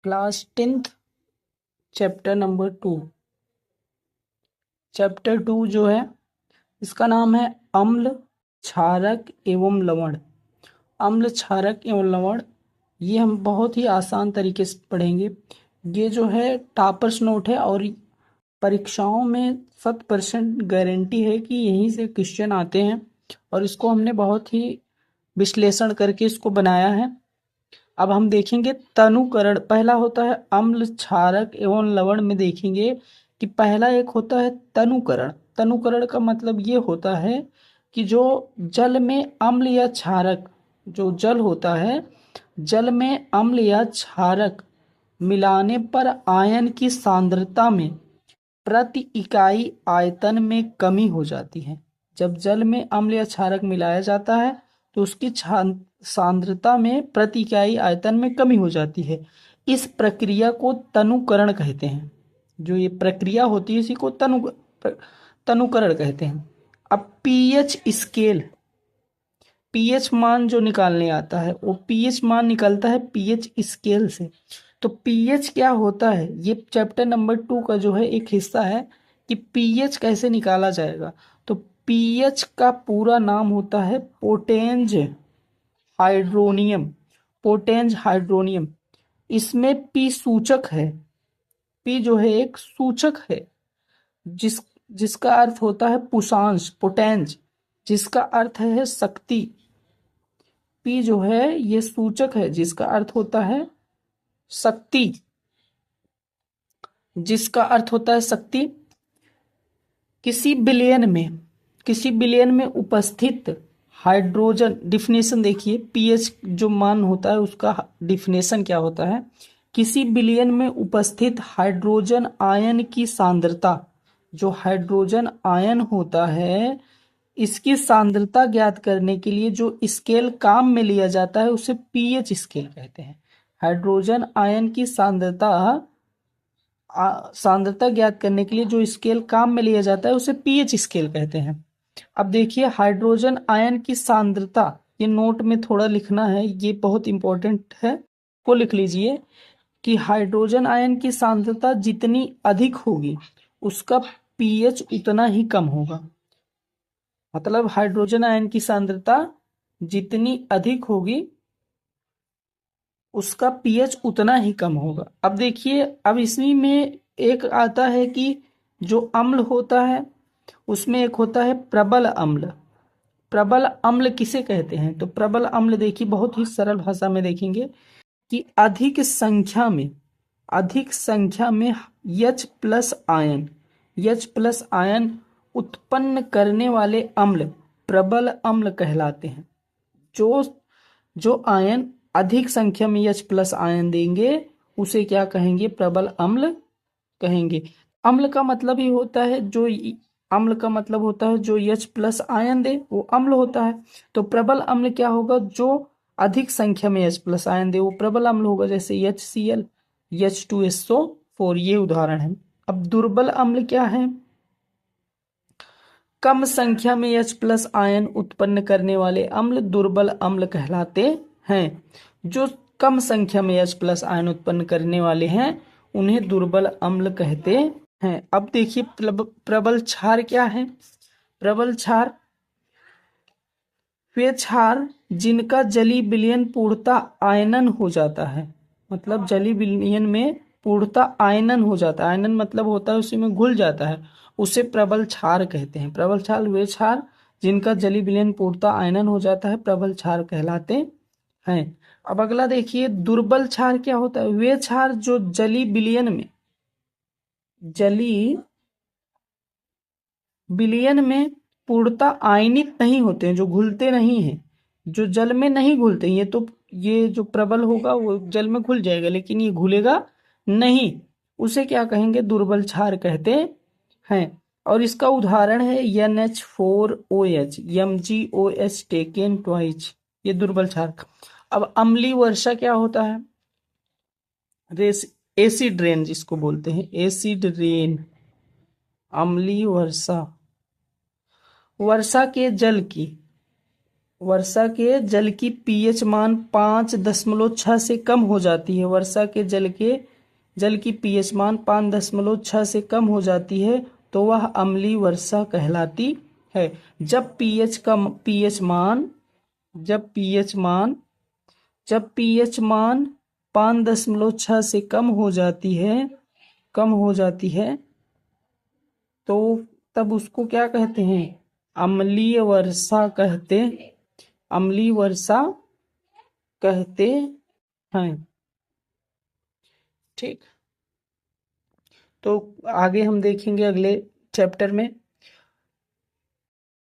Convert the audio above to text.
Class 10th chapter number 2। Chapter 2 जो है इसका नाम है अम्ल, क्षारक एवं लवण। अम्ल, क्षारक एवं लवण, ये हम बहुत ही आसान तरीके से पढ़ेंगे। ये जो है टॉपर्स नोट है और परीक्षाओं में 100% गारंटी है कि यहीं से क्वेश्चन आते हैं और इसको हमने बहुत ही विश्लेषण करके इसको बनाया है। अब हम देखेंगे तनुकरण। पहला होता है अम्ल, क्षारक एवं लवण में देखेंगे कि पहला एक होता है तनुकरण। तनुकरण का मतलब ये होता है कि जो जल में अम्ल या क्षारक, जो जल होता है, जल में अम्ल या क्षारक मिलाने पर आयन की सांद्रता में प्रति इकाई आयतन में कमी हो जाती है। जब जल में अम्ल या क्षारक मिलाया जाता है तो उसकी सांद्रता में प्रति इकाई आयतन में कमी हो जाती है। इस प्रक्रिया को तनुकरण कहते हैं। जो ये प्रक्रिया होती है इसी को तनुकरण कहते हैं। अब पीएच स्केल, पीएच मान जो निकालने आता है वो पीएच मान निकलता है पीएच स्केल से। तो पीएच क्या होता है, ये चैप्टर नंबर 2 का जो है एक हिस्सा है कि पीएच कैसे निकाला जाएगा। तो पीएच का पूरा नाम होता है पोटेंज हाइड्रोनियम। पोटेंज हाइड्रोनियम, इसमें पी सूचक है। पी जो है एक सूचक है जिसका अर्थ होता है पुषांश, पोटेंज, जिसका अर्थ है शक्ति। पी जो है ये सूचक है जिसका अर्थ होता है शक्ति, जिसका अर्थ होता है शक्ति। किसी बिलियन में उपस्थित हाइड्रोजन, डिफिनेशन देखिए, पीएच जो मान होता है उसका डिफिनेशन क्या होता है। किसी बिलियन में उपस्थित हाइड्रोजन आयन की सांद्रता, जो हाइड्रोजन आयन होता है इसकी सांद्रता ज्ञात करने के लिए जो स्केल काम में लिया जाता है उसे पीएच स्केल कहते हैं। हाइड्रोजन आयन की सांद्रता ज्ञात करने के लिए जो स्केल काम में लिया जाता है उसे पीएच स्केल कहते हैं। अब देखिए हाइड्रोजन आयन की सांद्रता, ये नोट में थोड़ा लिखना है, ये बहुत इंपॉर्टेंट है, को लिख लीजिए कि हाइड्रोजन आयन की सांद्रता जितनी अधिक होगी उसका पीएच उतना ही कम होगा। मतलब हाइड्रोजन आयन की सांद्रता जितनी अधिक होगी उसका पीएच उतना ही कम होगा। अब देखिए, अब इसी में एक आता है कि जो अम्ल होता है उसमें एक होता है प्रबल अम्ल। प्रबल अम्ल किसे कहते हैं, तो प्रबल अम्ल देखिए बहुत ही सरल भाषा में देखेंगे कि अधिक संख्या में H प्लस आयन उत्पन्न करने वाले अम्ल प्रबल अम्ल कहलाते हैं। जो आयन अधिक संख्या में H प्लस आयन देंगे उसे क्या कहेंगे, प्रबल अम्ल कहेंगे। अम्ल का मतलब ही होता है जो H प्लस आयन दे वो अम्ल होता है। तो प्रबल अम्ल क्या होगा, जो अधिक संख्या में H प्लस आयन दे वो प्रबल अम्ल होगा, जैसे HCl, H2SO4, ये उदाहरण है। अब दुर्बल अम्ल क्या है, कम संख्या में H प्लस आयन उत्पन्न करने वाले अम्ल दुर्बल अम्ल कहलाते हैं। जो कम संख्या में H प्लस आयन उत्पन्न करने वाले हैं उन्हें दुर्बल अम्ल कहते हैं। अब देखिए प्रबल क्षार क्या है। प्रबल क्षार वे क्षार जिनका जलीय विलयन पूर्णतः आयनन हो जाता है। मतलब जलीय विलयन में पूर्णतः आयनन हो जाता है। आयनन मतलब होता है उसी में घुल जाता है, उसे प्रबल क्षार कहते हैं। प्रबल क्षार वे क्षार जिनका जलीय विलयन पूर्णतः आयनन हो जाता है प्रबल क्षार कहलाते हैं। अब अगला देखिए दुर्बल क्षार क्या होता है। वे क्षार जो जलीय विलयन में पूर्णतः आयनित नहीं होते हैं, जो घुलते नहीं हैं, जो जल में नहीं घुलते। ये जो प्रबल होगा वो जल में घुल जाएगा लेकिन ये घुलेगा नहीं, उसे क्या कहेंगे, दुर्बल क्षार कहते हैं। और इसका उदाहरण है NH4OH, MgOH टेकन ट्वाइस, ये दुर्बल क्षार। अब अम्लीय वर्षा क्या होता है, एसिड रेन जिसको बोलते हैं, एसिड रेन। अम्लीय वर्षा, वर्षा के जल की वर्षा के जल की पीएच मान 5.6 से कम हो जाती है। वर्षा के जल की पीएच मान 5.6 से कम हो जाती है तो वह अम्लीय वर्षा कहलाती है। जब पीएच मान 5.6 से कम हो जाती है तो तब उसको क्या कहते हैं? अम्लीय वर्षा कहते हैं। ठीक, तो आगे हम देखेंगे अगले चैप्टर में।